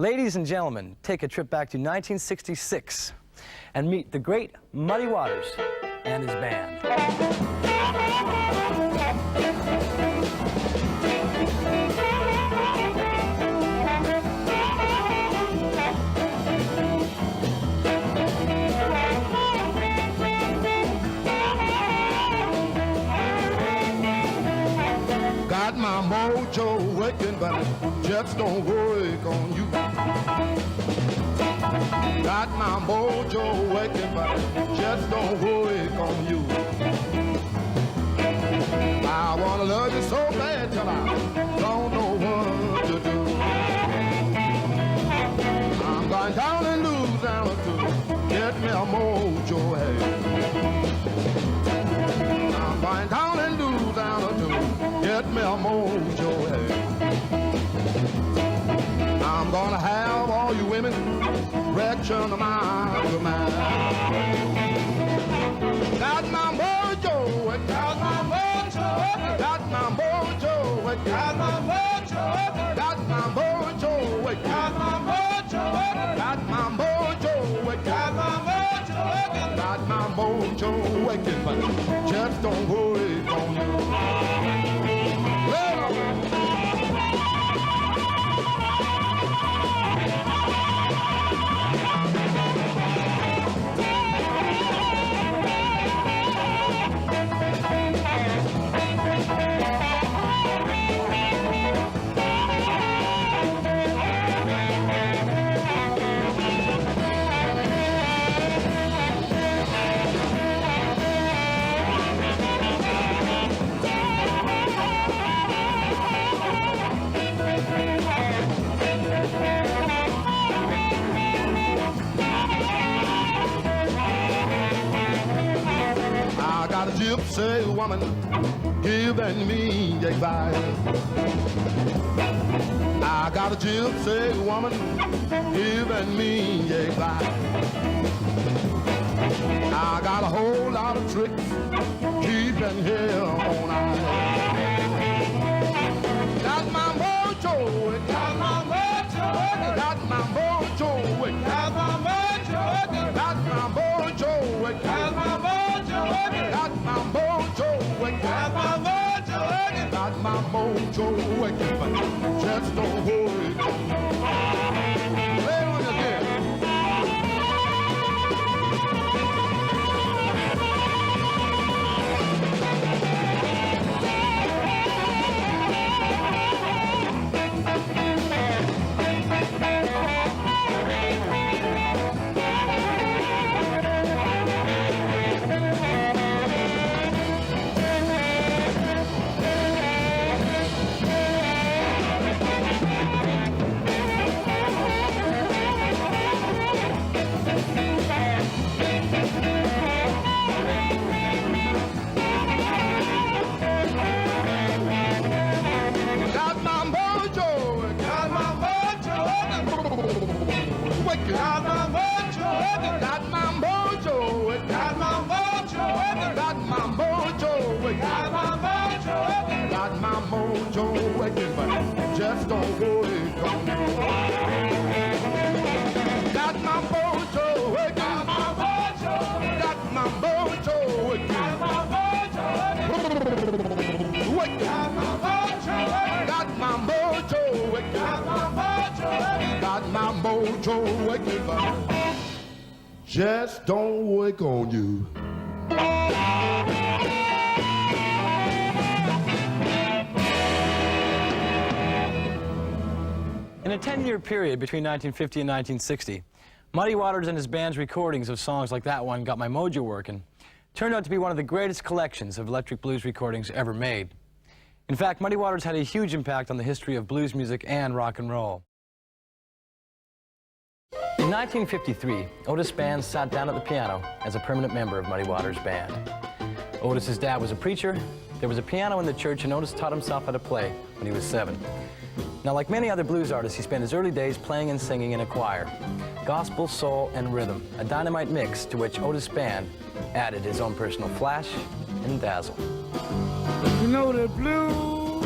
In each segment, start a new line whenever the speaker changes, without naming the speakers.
Ladies and gentlemen, take a trip back to 1966 and meet the great Muddy Waters and his band.
Got my mojo working, but just don't work on you. Got my mojo working, but just don't work on you. I wanna love you so bad till I don't know what to do. I'm going down in Louisiana to get me a mojo head. I'm going down in Louisiana to get me a mojo head. I'm gonna have all you women wretching my demand. Got my mojo, got my mojo, got my mojo, got my mojo, got my mojo, got my mojo, got my mojo, got my mojo, got my mojo, but just don't worry on you. Gypsy woman giving me advice. I got a gypsy woman giving me advice. I got a whole lot of tricks keeping here on ice. Got my mojo, got my mojo, got my mojo, got my mojo, got my mojo, got my mojo, got my mojo, got my mojo, got my mojo, but just don't worry. Play on again. Got my mojo, got my mojo, got my mojo, got my mojo, got my mojo, got my mojo, but just don't worry on me. Got my mojo, got my mojo, got my mojo, got my mojo, got my mojo, got my mojo, got my mojo, got my mojo, just don't work on you.
In a 10-year period between 1950 and 1960, Muddy Waters and his band's recordings of songs like that one, Got My Mojo Workin', turned out to be one of the greatest collections of electric blues recordings ever made. In fact, Muddy Waters had a huge impact on the history of blues music and rock and roll. In 1953, Otis Spann sat down at the piano as a permanent member of Muddy Waters' band. Otis's dad was a preacher. There was a piano in the church, and Otis taught himself how to play when he was 7. Now, like many other blues artists, he spent his early days playing and singing in a choir. Gospel, soul, and rhythm, a dynamite mix to which Otis Spann added his own personal flash and dazzle.
You know the blues,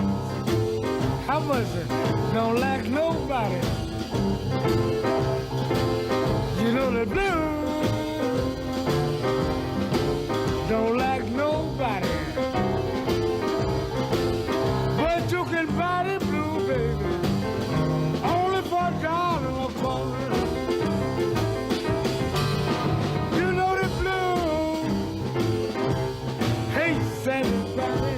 how much it don't lack nobody. You know the blues don't like nobody, but you can buy the blue, baby, only for $1 a quarter. You know the blues hates everybody.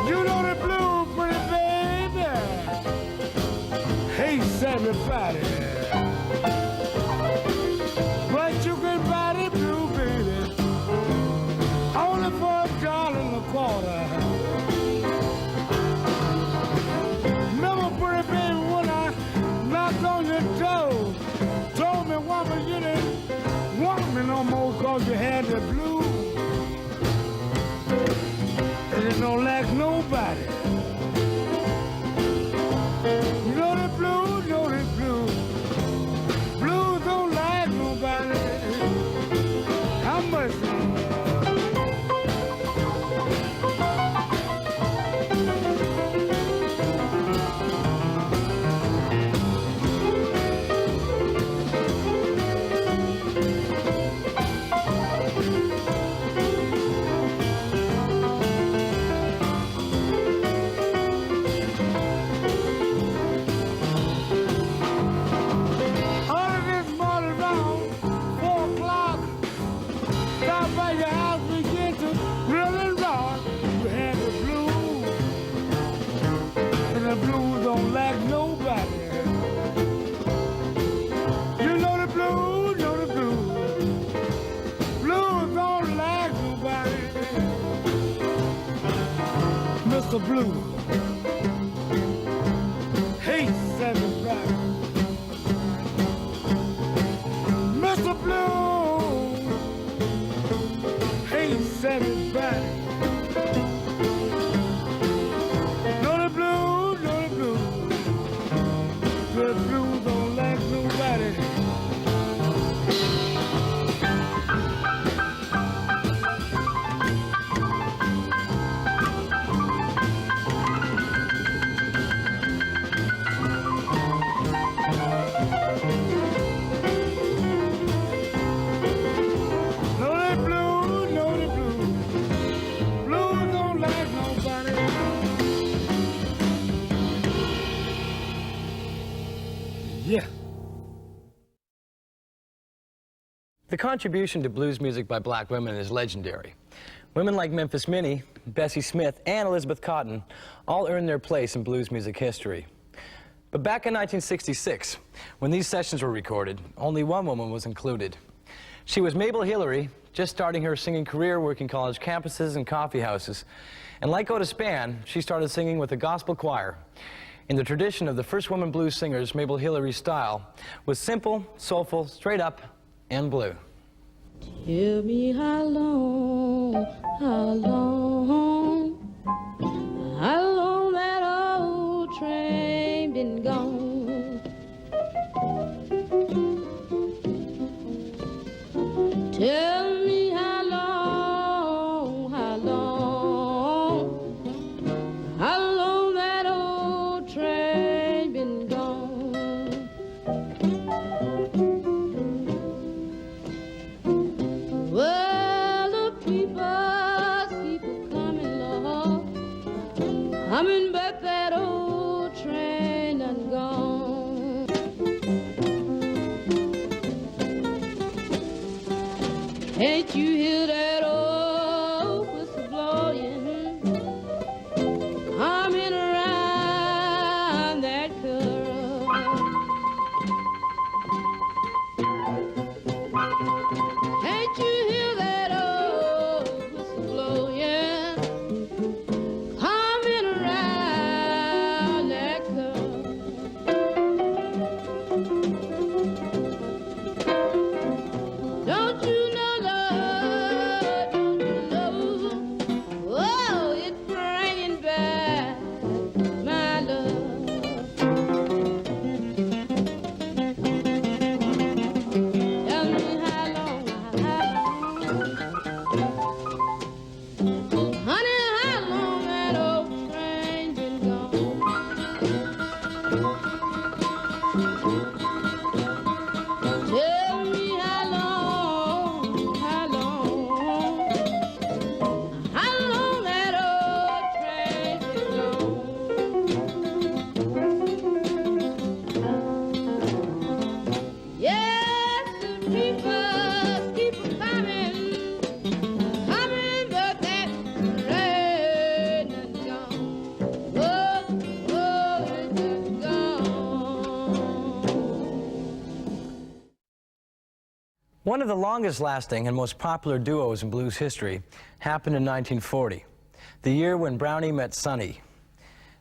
You know the blues, pretty baby, hates everybody. But you can buy the blue, baby, only for $1 a quarter. Remember, pretty baby, when I knocked on your door, told me, woman, you didn't want me no more 'cause you had the blues. And it don't like nobody. You know the blues, know the blues. Blues don't like nobody. How much? Early this morning around 4 o'clock, down by your house begin to really rock. You had the blues, and the blues don't like nobody. You know the blues, know the blues. Blues don't like nobody. Mr. Blue hates everybody. Mr. Blue hates everybody. Know the blues, know the blues. The blues don't like nobody. Know the blues, know the blues. Blues don't like nobody. Yeah.
The contribution to blues music by black women is legendary. Women like Memphis Minnie, Bessie Smith, and Elizabeth Cotton all earned their place in blues music history. But back in 1966, when these sessions were recorded, only one woman was included. She was Mabel Hillary, just starting her singing career working college campuses and coffee houses. And like Otis Spann, she started singing with a gospel choir. In the tradition of the first woman blues singers, Mabel Hillary's style was simple, soulful, straight up, and blue.
Tell me how long that old train been gone. Tell me how long that old train been gone. Well, the people keep coming, Lord, coming back, that old train done gone. Can't you hear that old whistle blowing, coming around that curve? Can't you hear that old whistle blowing, coming around that curve? Don't you know, love? Don't you know? Oh, it's bringing back my love. Tell me how long that old train is gone. Yes, the reapers keep coming, but that rain is gone. Oh, it's gone.
One of the longest-lasting and most popular duos in blues history happened in 1940, the year when Brownie met Sonny.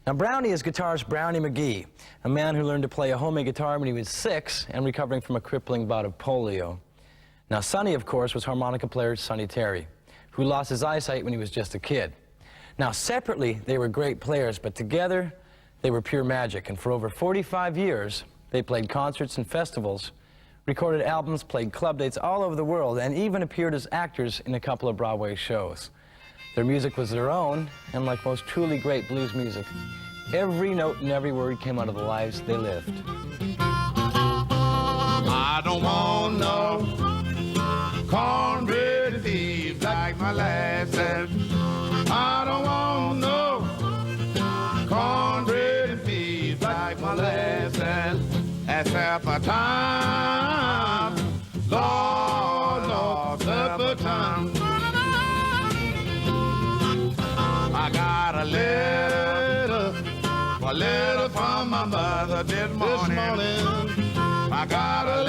Now, Brownie is guitarist Brownie McGee, a man who learned to play a homemade guitar when he was 6 and recovering from a crippling bout of polio. Now, Sonny, of course, was harmonica player Sonny Terry, who lost his eyesight when he was just a kid. Now, separately, they were great players, but together, they were pure magic, and for over 45 years, they played concerts and festivals, recorded albums, played club dates all over the world, and even appeared as actors in a couple of Broadway shows. Their music was their own, and like most truly great blues music, every note and every word came out of the lives they lived.
I don't want no cornbread thieves like my last and I don't want no cornbread thieves like my last and that's supper time, Lord, Lord, supper time. I got a letter from my mother this morning. I got a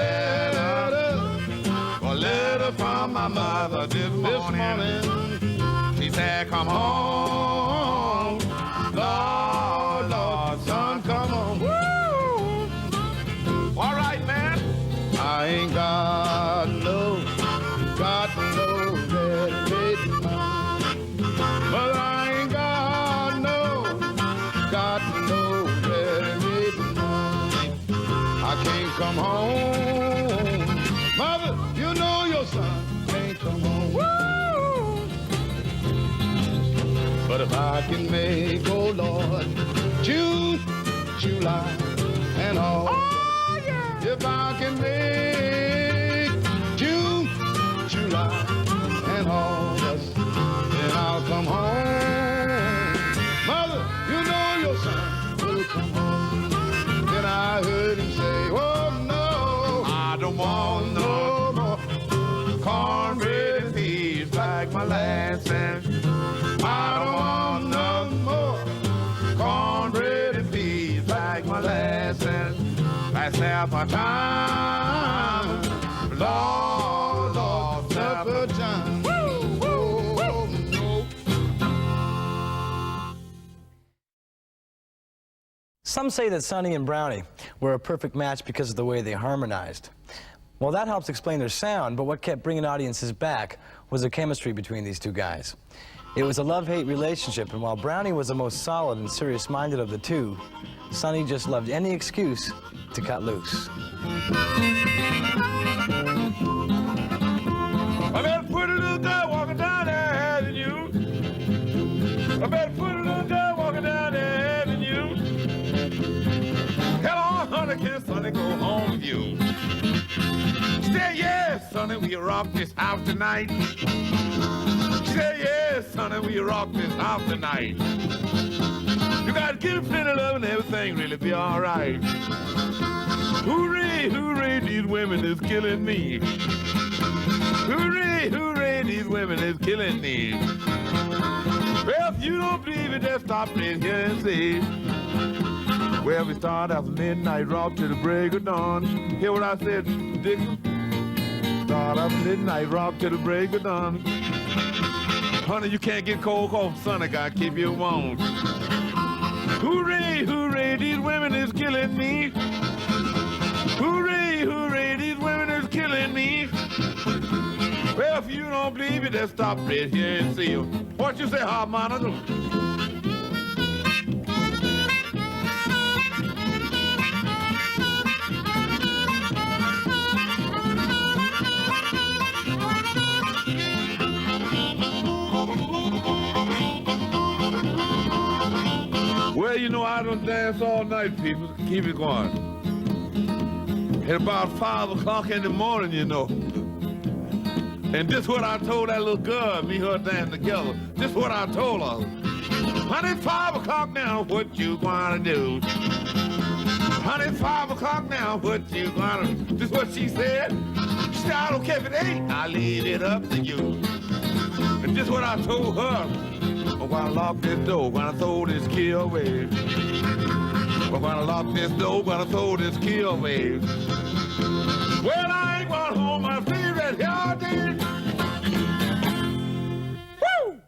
letter from my mother this morning. She said, come home, Lord, Lord, son, come home. Woo! All right, man. I ain't got no ready-made mind. But I ain't got no ready-made mind. I can't come home. Mother, you know your son can't come home. Woo! But if I can make, oh Lord, June, July, and all. Oh, yeah. If I can make June, July, and August, then I'll come home. Mother, you know your son will come home. Then I heard him say, oh no, I don't want no more cornbread thieves like my last and I don't want no more cornbread thieves like my last and that's supper time, Lord, Lord, supper time.
Some say that Sonny and Brownie were a perfect match because of the way they harmonized. Well, that helps explain their sound, but what kept bringing audiences back was the chemistry between these two guys. It was a love-hate relationship, and while Brownie was the most solid and serious-minded of the two, Sonny just loved any excuse to cut loose.
I better put a little girl walking down the avenue. I better put a little girl walking down the avenue. Hello, honey, can Sonny go home with you? She said, yes, Sonny, will you rock this house tonight? She said, yes, Sonny, will you rock this house tonight? You gotta get a plenty of love and everything really be all right. Hooray, hooray, these women is killing me. Hooray, hooray, these women is killing me. Well, if you don't believe it, just stop right here and see. Well, we start after midnight, rock to the break of dawn. Hear what I said, Dick? Start after midnight, rock to the break of dawn. Honey, you can't get cold cold, son, I gotta keep you warm. Hooray, hooray, these women is killing me. Hooray, hooray, these women is killing me. Well, if you don't believe it, just stop right here and see you. What you say, harmonica? Well, you know, I don't dance all night, people. Keep it going. At about 5 o'clock in the morning, you know. And this what I told that little girl, me and her dancing together. This what I told her. Honey, it's 5 o'clock now, what you gonna do? Honey, it's 5 o'clock now, what you gonna do? This what she said. She said, I don't care if it ain't, I leave it up to you. And this what I told her. I'm gonna lock this door, gonna throw this key away. I'm gonna lock this door, gonna throw this key away. Well, I ain't going home, I'm staying right here all day. Woo!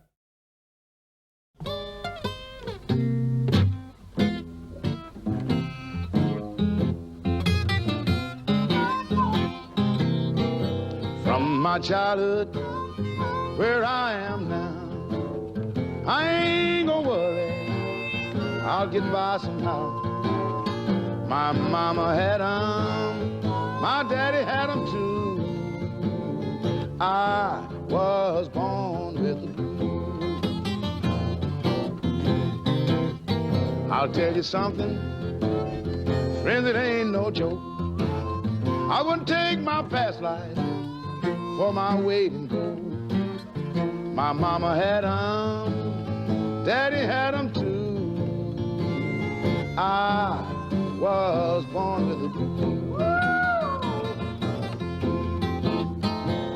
From my childhood, where I am now, I ain't gonna worry, I'll get by somehow. My mama had 'em, my daddy had 'em too. I was born with the blues. I'll tell you something, friends, it ain't no joke. I wouldn't take my past life for my weight in gold. My mama had 'em, daddy had 'em too. I was born with the blues.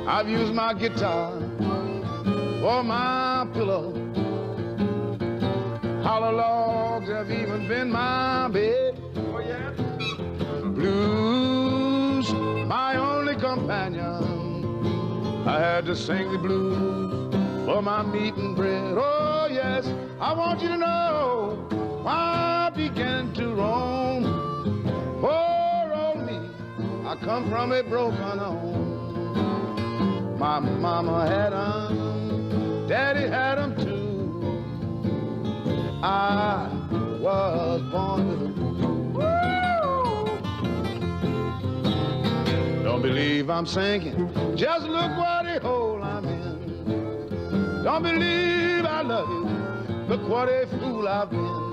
I've used my guitar for my pillow. Hollow logs have even been my bed. Oh yeah. Blues, my only companion. I had to sing the blues for my meat and bread. Oh yes, I want you to know why I began to roam. Poor old me, I come from a broken home. My mama had 'em, daddy had 'em too. I was born with a blues. Don't believe I'm sinking, just look what a hole I'm in. Don't believe I love you, look what a fool I've been.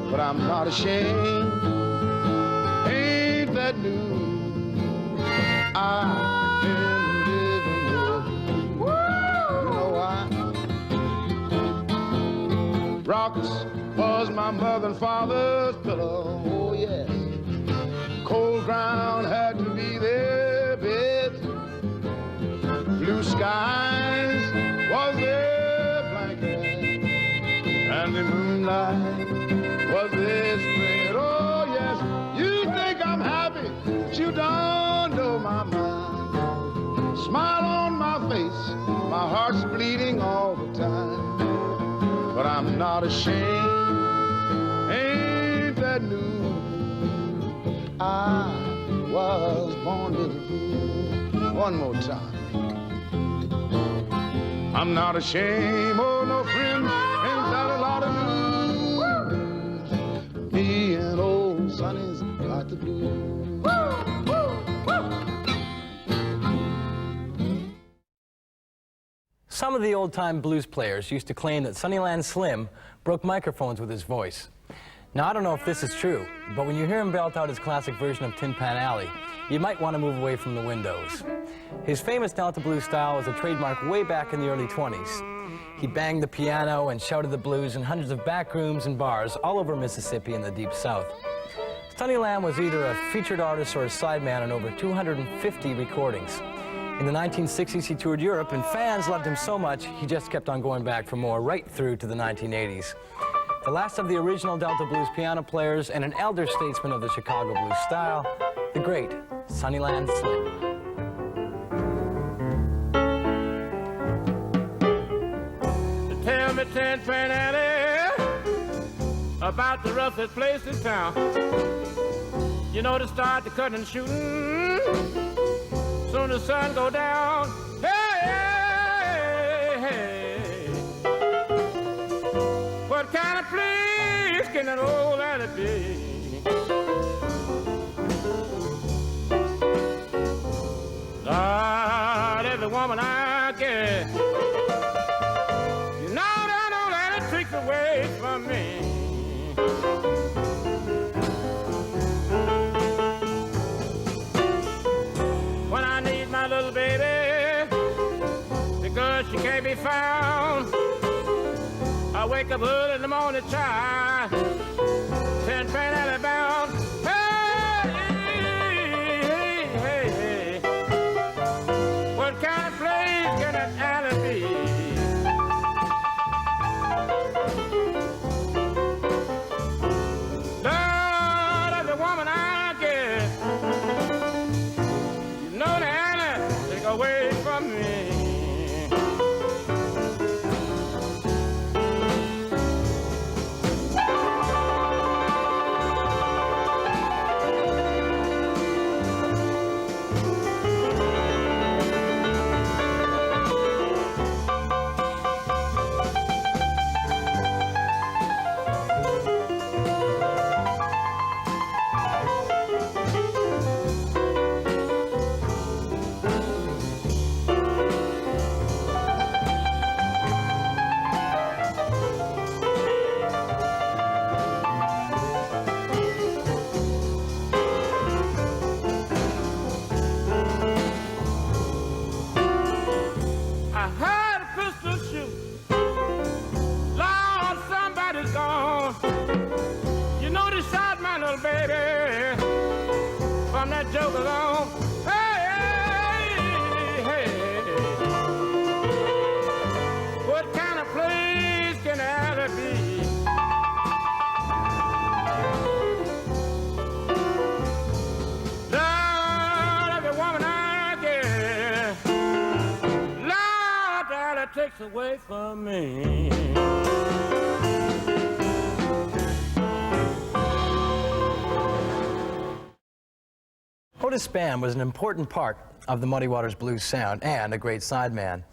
But I'm not ashamed, ain't that new? I've been living with you. You know why? Rocks was my mother and father's pillow, oh yes. Cold ground had to be their bed. Blue skies was their blanket, and the moonlight was their spread. Oh yes, you think I'm happy, but you don't know my mind. Smile on my face, my heart's bleeding all the time. But I'm not ashamed, ain't that new? I was born with a blues. One more time. I'm not ashamed, oh no friend, ain't that a lot of news? Me and old Sonny's got the blues.
Some of the old-time blues players used to claim that Sunnyland Slim broke microphones with his voice. Now, I don't know if this is true, but when you hear him belt out his classic version of Tin Pan Alley, you might want to move away from the windows. His famous Delta blues style was a trademark way back in the early 20s. He banged the piano and shouted the blues in hundreds of back rooms and bars all over Mississippi and the Deep South. Sunnyland was either a featured artist or a sideman on over 250 recordings. In the 1960s, he toured Europe, and fans loved him so much, he just kept on going back for more right through to the 1980s. The last of the original Delta blues piano players and an elder statesman of the Chicago blues style, the great Sunnyland Slim.
Tell me, Tin Pan Alley, about the roughest place in town. You know, to start the cutting and shooting, soon as the sun go down. Hey, hey, hey. What kind of place can an old alley be? Lord, every woman I get, you know that old alley tricks away from me. she can't be found. I wake up early in the morning, child, send pain alley bound. Hey, hey, hey, hey. What kind of place can that alley be? Lord, of the woman I get, you know the alley take away from me. Joke along. Hey, hey, hey. What kind of place can that be? Lord, the woman I get, Lord, that takes away from me.
Otis Spann was an important part of the Muddy Waters blues sound and a great sideman.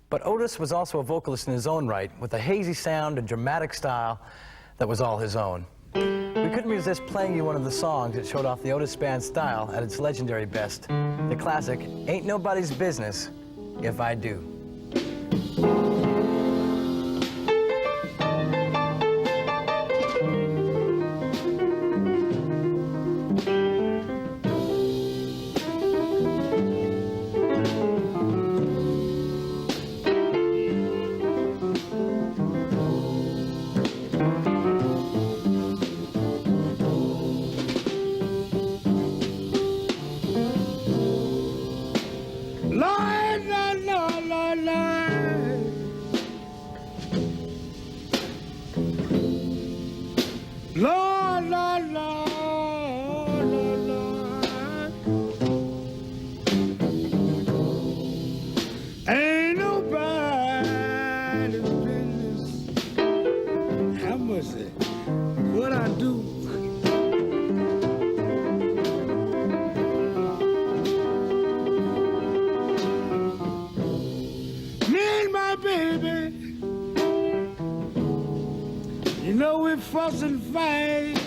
But Otis was also a vocalist in his own right, with a hazy sound and dramatic style that was all his own. We couldn't resist playing you one of the songs that showed off the Otis Spann style at its legendary best, the classic Ain't Nobody's Business If I Do.
Lord, Lord, Lord, Lord, Lord. Ain't nobody's business. How much it? What I do? Me and my baby, you know we fuss and fight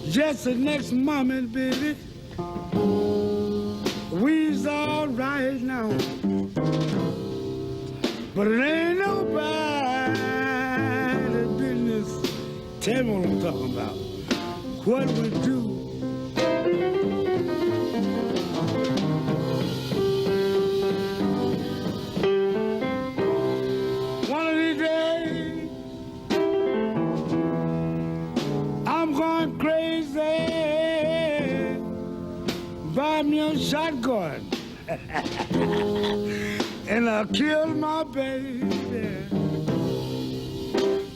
just the next moment, baby. We's all right now, but it ain't nobody's business. Tell me what I'm talking about. What we do. One of these days, I'm going crazy. Buy me a shotgun and I'll kill my baby.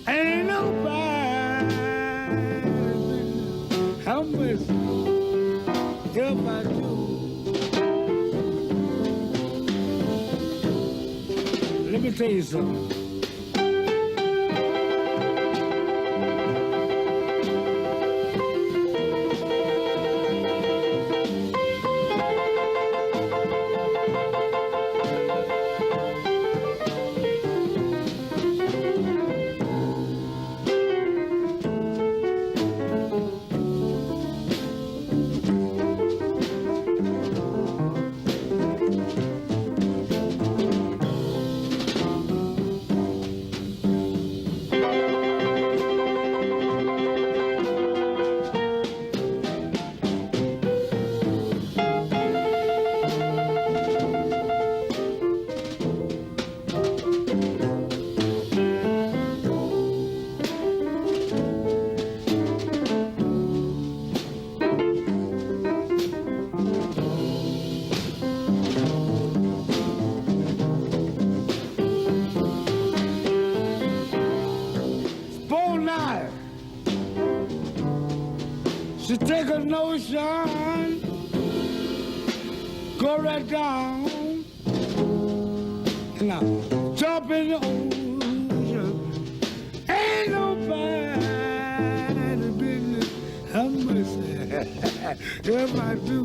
Ain't nobody. How much if I do? Let me tell you something. She take a notion, go right down, and I jump in the ocean. Ain't nobody business. Have mercy if I do.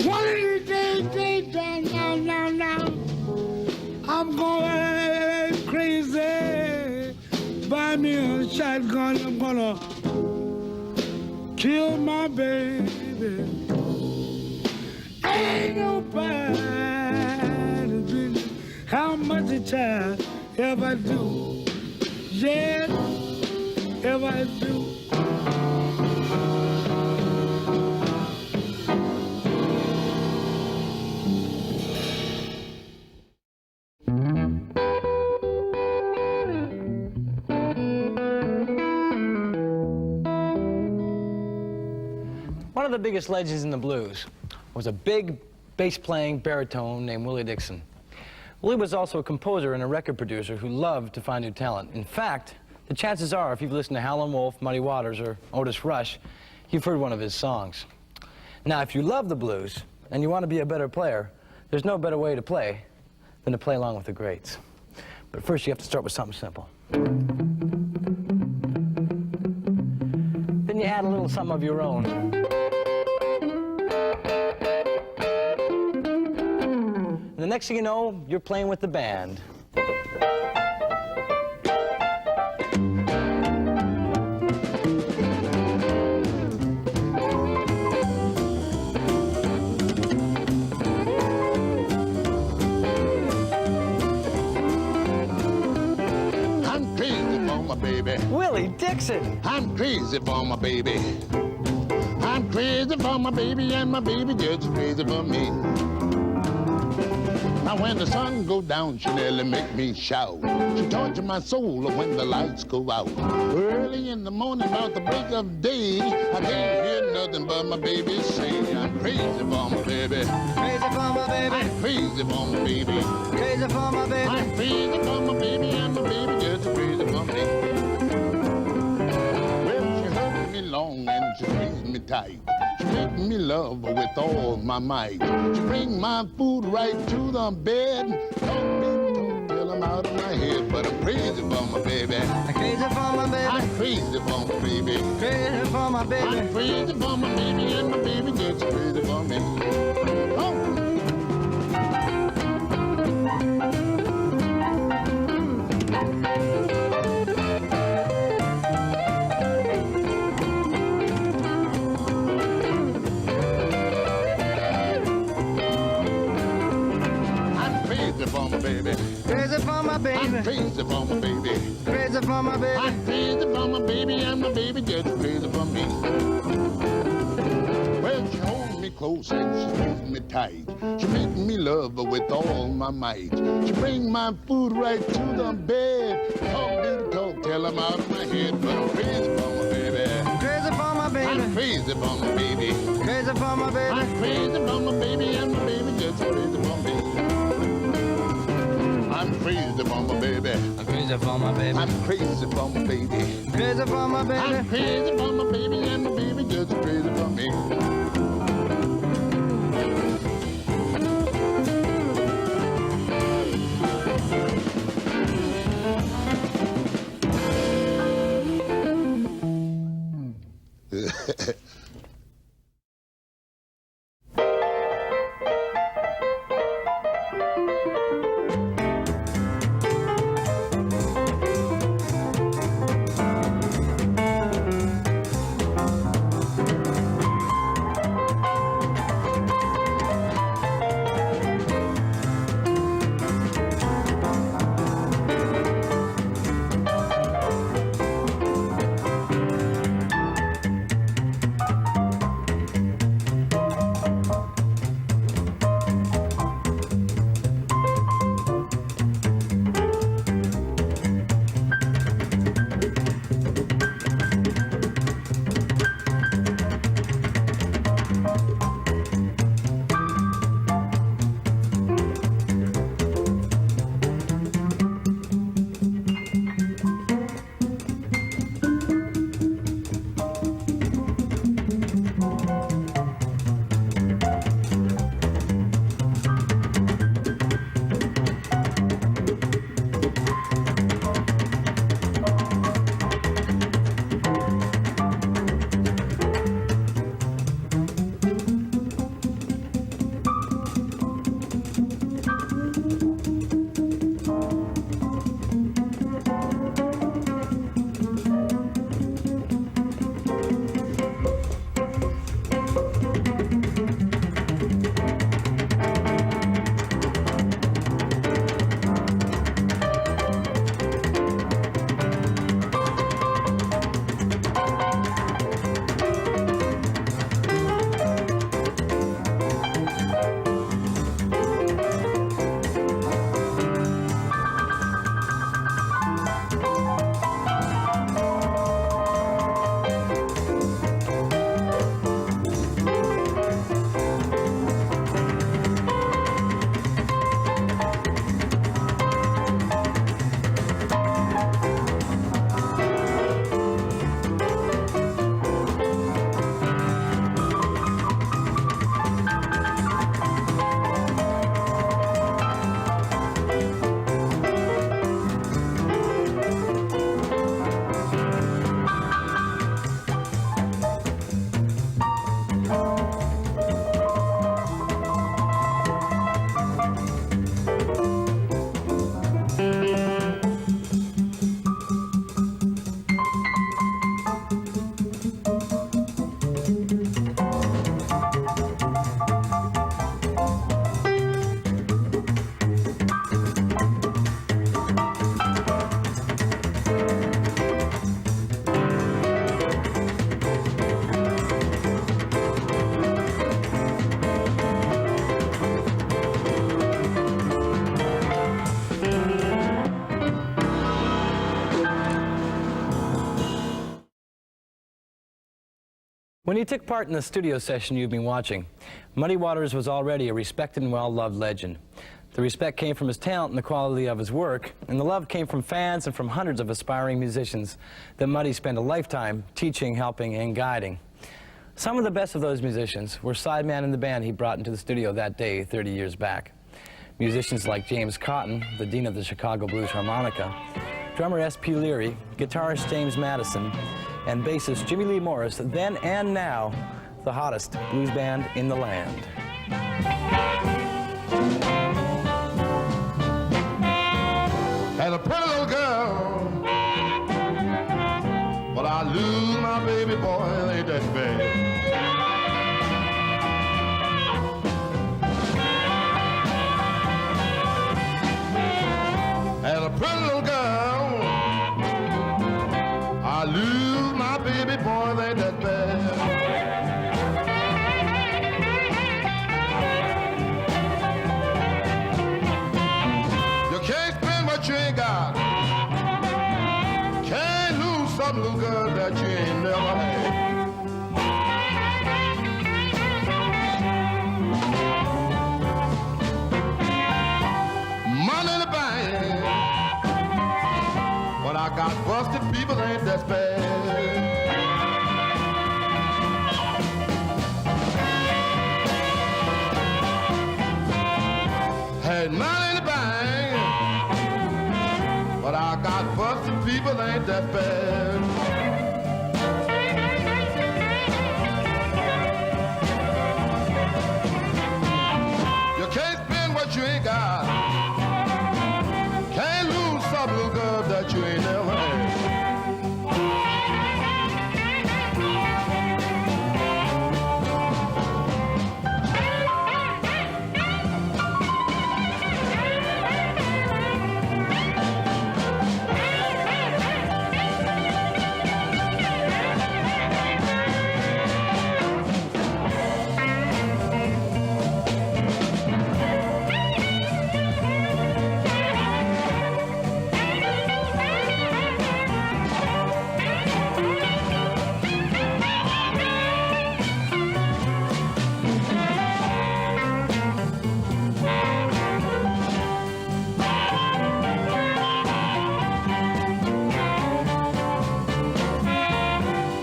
One of these days, now, I'm going crazy. Buy me a shotgun, I'm gonna kill my baby. Ain't nobody business. How much a child if I do? Yes, if I do.
One of the biggest legends in the blues was a big bass-playing baritone named Willie Dixon. Willie was also a composer and a record producer who loved to find new talent. In fact, the chances are, if you've listened to Howlin' Wolf, Muddy Waters, or Otis Rush, you've heard one of his songs. Now, if you love the blues and you want to be a better player, there's no better way to play than to play along with the greats. But first, you have to start with something simple. Then you add a little something of your own. And the next thing you know, you're playing with the band.
I'm crazy for my baby.
Willie Dixon!
I'm crazy for my baby. I'm crazy for my baby, and my baby just crazy for me. Now when the sun go down, she nearly make me shout. She torture my soul when the lights go out. Early in the morning, about the break of day, I can't hear nothing but my baby say, I'm crazy for my baby.
Crazy for my baby,
I'm crazy for my baby.
crazy for my baby.
I'm crazy for my baby, and my baby just crazy for me. Well, she hugged me long and she squeezed me tight. She make me love her with all my might. She bring my food right to the bed. Talk till I'm out of my head. But I'm crazy for my baby.
I'm crazy for my baby,
I'm crazy for my baby.
crazy for my baby.
I'm crazy for my baby, and my baby gets crazy for me. Oh. For my baby.
Crazy for my baby,
I'm crazy for my baby.
crazy for my baby.
I'm crazy for my baby, and my baby gets crazy for me. Well, she holds me close and she squeezes me tight. She make me love her with all my might. She bring my food right to the bed. Talk till I'm out of my head. But I'm crazy for my baby.
Crazy for my baby,
I'm crazy for my baby.
crazy for my baby.
I'm crazy for my baby, and my baby gets crazy for me. I'm crazy for my baby.
I'm crazy for my baby,
I'm crazy for my baby.
crazy for my baby.
I'm crazy for my baby, and my baby just crazy for me.
When he took part in the studio session you've been watching, Muddy Waters was already a respected and well-loved legend. The respect came from his talent and the quality of his work, and the love came from fans and from hundreds of aspiring musicians that Muddy spent a lifetime teaching, helping, and guiding. Some of the best of those musicians were sideman in the band he brought into the studio that day 30 years back. Musicians like James Cotton, the dean of the Chicago Blues Harmonica, drummer S.P. Leary, guitarist James Madison, and bassist Jimmy Lee Morris, then and now, the hottest blues band in the land.
Had a pretty little girl, but I lose my baby boy, ain't that bad. Had a pretty little girl, I lose my baby boy, ain't that bad. You can't spend what you ain't got. Can't lose some little girl that you ain't never had. Money in the bank, but I got busted people, ain't that bad. Had money in the bank, but I got busted people, ain't that bad. You can't spend what you ain't got. Can't lose some little girl that you ain't never had.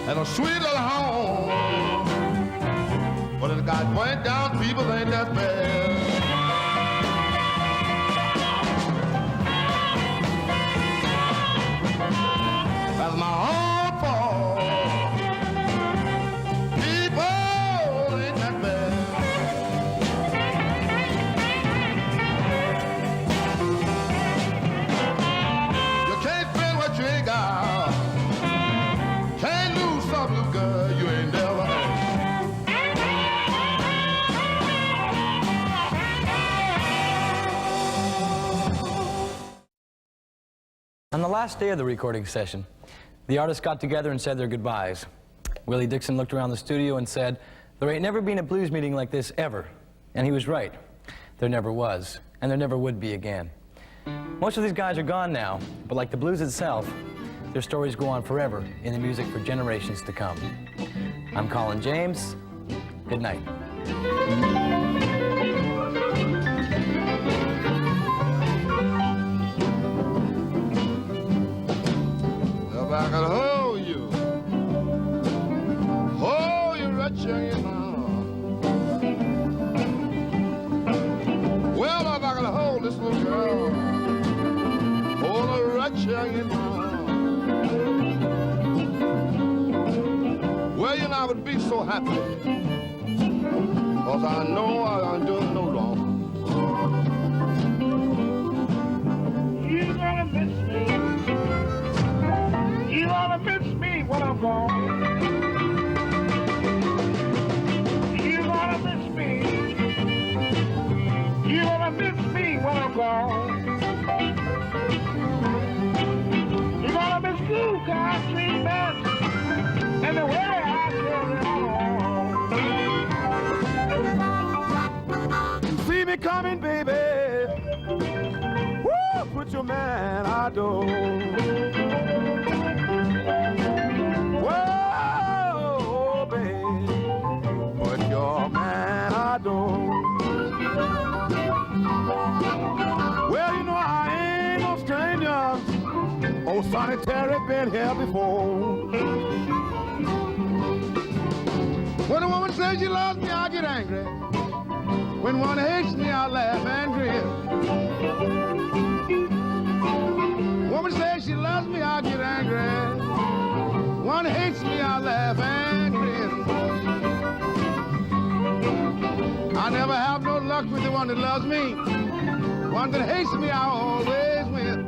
And a sweet little home, but it got burnt down, people ain't that bad. That's my own fault. People ain't that bad. You can't spend what you ain't got. Can't lose some little girl you ain't never had.
On the last day of the recording session, the artists got together and said their goodbyes. Willie Dixon looked around the studio and said, "There ain't never been a blues meeting like this ever." And he was right. There never was, and there never would be again. Most of these guys are gone now, but like the blues itself, their stories go on forever in the music for generations to come. I'm Colin James. Good night.
If I could hold you right here in my arms. Well, if I could hold this little girl, hold her right here in my arms. Well, you know, I would be so happy, 'cause I know I'm doing no wrong.
You're gonna miss me. You're gonna miss me when I'm gone. You're gonna miss me. You're gonna miss me when I'm gone. You're gonna miss blue country dance and the way I carry on. You see me coming, baby. Woo! Put your man I do. Whoa, baby.
no sanitary bed here before. When a woman says she loves me, I get angry. When one hates me, I laugh and grin. Woman says she loves me, I get angry. One hates me, I laugh and grin. I never have no luck with the one that loves me. One that hates me, I always win.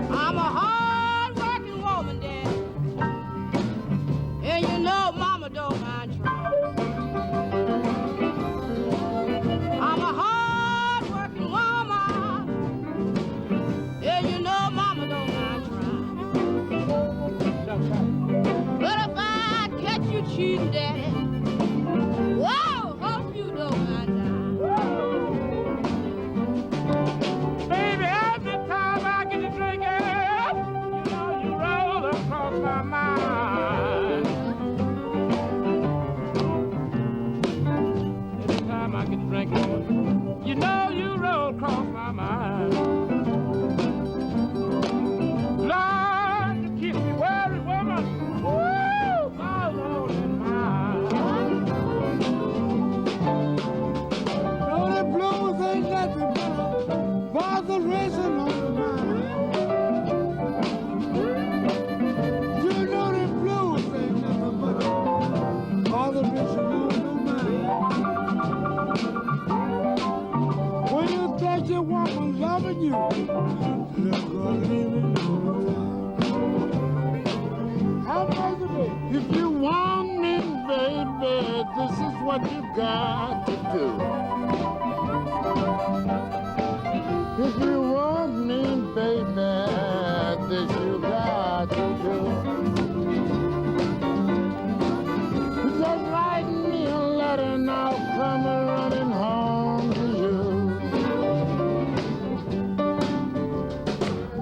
I'm a hard-working woman, Daddy, and you know Mama don't mind trying. I'm a hard-working woman, and you know Mama don't mind trying. But if I catch you cheating, Daddy, whoa, hope you don't mind dying.
Baby, every time I get to drinking, you know you roll across my mind. Every time I get to drinking, you know you roll across my mind. Lord, you keep me worried, woman. Woo, my Lord and mine.
know the blues ain't nothing but the racing on the mind. You know the blues ain't nothing but all the racing on the mind. When you think your woman loving you, look her leaving all the time. How much of it? If you want me, baby, this is what you got to do. If you want me, baby, this you got to do. Just write me a letter and I'll come running home to you.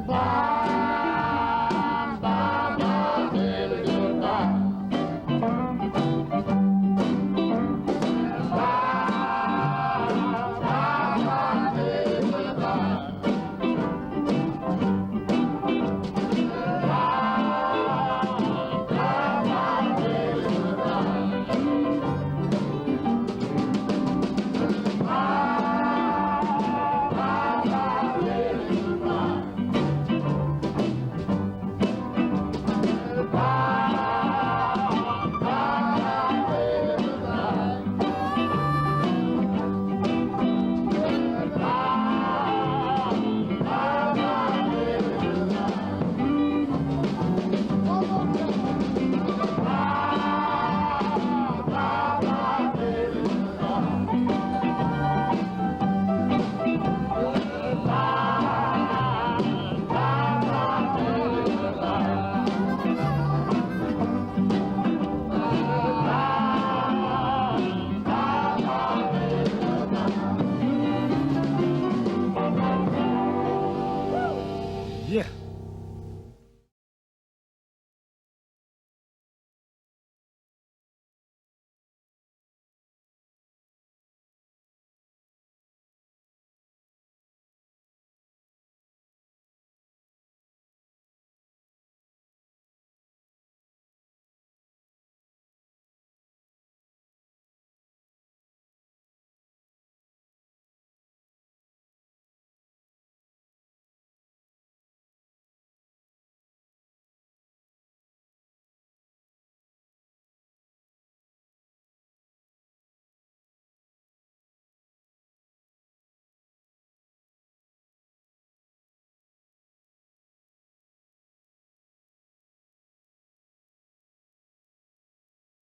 Bye, bye, bye, baby, goodbye.
Yeah.